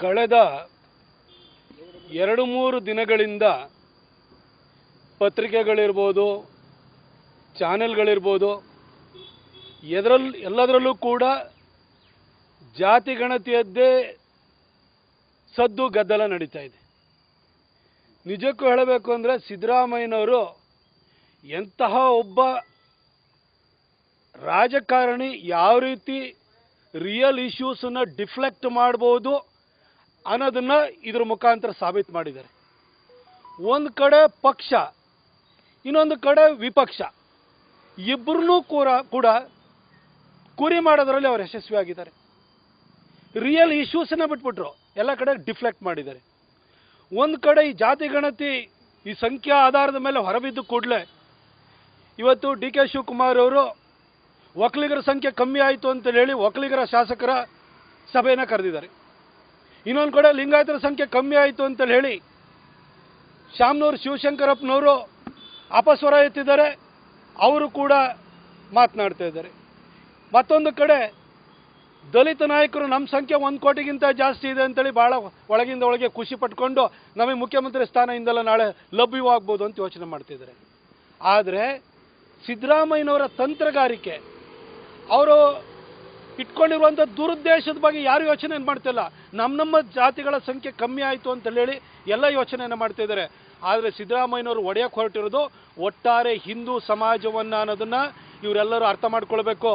ಕಳೆದ 2-3 ದಿನಗಳಿಂದ ಪತ್ರಿಕೆಗಳಿರ್ಬೋದು, ಚಾನೆಲ್ಗಳಿರ್ಬೋದು, ಎಲ್ಲದರಲ್ಲೂ ಕೂಡ ಜಾತಿ ಗಣತಿಯದ್ದೇ ಸದ್ದು ಗದ್ದಲ ನಡೀತಾ ಇದೆ. ನಿಜಕ್ಕೂ ಹೇಳಬೇಕು ಅಂದರೆ ಸಿದ್ದರಾಮಯ್ಯನವರು ಎಂತಹ ಒಬ್ಬ ರಾಜಕಾರಣಿ ಯಾವ ರೀತಿ ರಿಯಲ್ ಇಶ್ಯೂಸನ್ನು ಡಿಫ್ಲೆಕ್ಟ್ ಮಾಡ್ಬೋದು ಅನ್ನೋದನ್ನು ಇದ್ರ ಮುಖಾಂತರ ಸಾಬೀತು ಮಾಡಿದ್ದಾರೆ. ಒಂದು ಕಡೆ ಪಕ್ಷ, ಇನ್ನೊಂದು ಕಡೆ ವಿಪಕ್ಷ, ಇಬ್ಬರನ್ನೂ ಕೂಡ ಕುರಿ ಮಾಡೋದರಲ್ಲಿ ಅವರು ಯಶಸ್ವಿಯಾಗಿದ್ದಾರೆ. ರಿಯಲ್ ಇಶ್ಯೂಸನ್ನು ಬಿಟ್ಬಿಟ್ರು, ಎಲ್ಲ ಕಡೆ ಡಿಫ್ಲೆಕ್ಟ್ ಮಾಡಿದ್ದಾರೆ. ಒಂದು ಕಡೆ ಈ ಜಾತಿ ಗಣತಿ ಈ ಸಂಖ್ಯಾ ಆಧಾರದ ಮೇಲೆ ಹೊರಬಿದ್ದು ಕೂಡಲೇ ಇವತ್ತು DK ಶಿವಕುಮಾರ್ ಅವರು ಒಕ್ಕಲಿಗರ ಸಂಖ್ಯೆ ಕಮ್ಮಿ ಆಯಿತು ಅಂತ ಹೇಳಿ ಒಕ್ಕಲಿಗರ ಶಾಸಕರ ಸಭೆಯನ್ನು ಕರೆದಿದ್ದಾರೆ. ಇನ್ನೊಂದು ಕಡೆ ಲಿಂಗಾಯತರ ಸಂಖ್ಯೆ ಕಮ್ಮಿ ಆಯಿತು ಅಂತ ಹೇಳಿ ಶಾಮನೂರು ಶಿವಶಂಕರಪ್ಪನವರು ಅಪಸ್ವರ ಎತ್ತಿದ್ದಾರೆ, ಅವರು ಕೂಡ ಮಾತನಾಡ್ತಾ ಇದ್ದಾರೆ. ಮತ್ತೊಂದು ಕಡೆ ದಲಿತ ನಾಯಕರು ನಮ್ಮ ಸಂಖ್ಯೆ 1 ಕೋಟಿಗಿಂತ ಜಾಸ್ತಿ ಇದೆ ಅಂತೇಳಿ ಭಾಳ ಒಳಗಿಂದ ಒಳಗೆ ಖುಷಿ ಪಟ್ಕೊಂಡು ನಮಗೆ ಮುಖ್ಯಮಂತ್ರಿ ಸ್ಥಾನದಿಂದಲ್ಲ ನಾಳೆ ಲಭ್ಯವಾಗ್ಬೋದು ಅಂತ ಯೋಚನೆ ಮಾಡ್ತಿದ್ದಾರೆ. ಆದರೆ ಸಿದ್ದರಾಮಯ್ಯನವರ ತಂತ್ರಗಾರಿಕೆ, ಅವರು ಇಟ್ಕೊಂಡಿರುವಂಥ ದುರುದ್ದೇಶದ ಬಗ್ಗೆ ಯಾರು ಯೋಚನೆ ಮಾಡ್ತಿಲ್ಲ. ನಮ್ಮ ಜಾತಿಗಳ ಸಂಖ್ಯೆ ಕಮ್ಮಿ ಆಯಿತು ಅಂತ ಹೇಳಿ ಎಲ್ಲ ಯೋಚನೆಯನ್ನು ಮಾಡ್ತಿದ್ದಾರೆ. ಆದರೆ ಸಿದ್ದರಾಮಯ್ಯನವರು ಒಡೆಯಕ್ಕೆ ಹೊರಟಿರೋದು ಒಟ್ಟಾರೆ ಹಿಂದೂ ಸಮಾಜವನ್ನು ಅನ್ನೋದನ್ನು ಇವರೆಲ್ಲರೂ ಅರ್ಥ ಮಾಡ್ಕೊಳ್ಬೇಕು.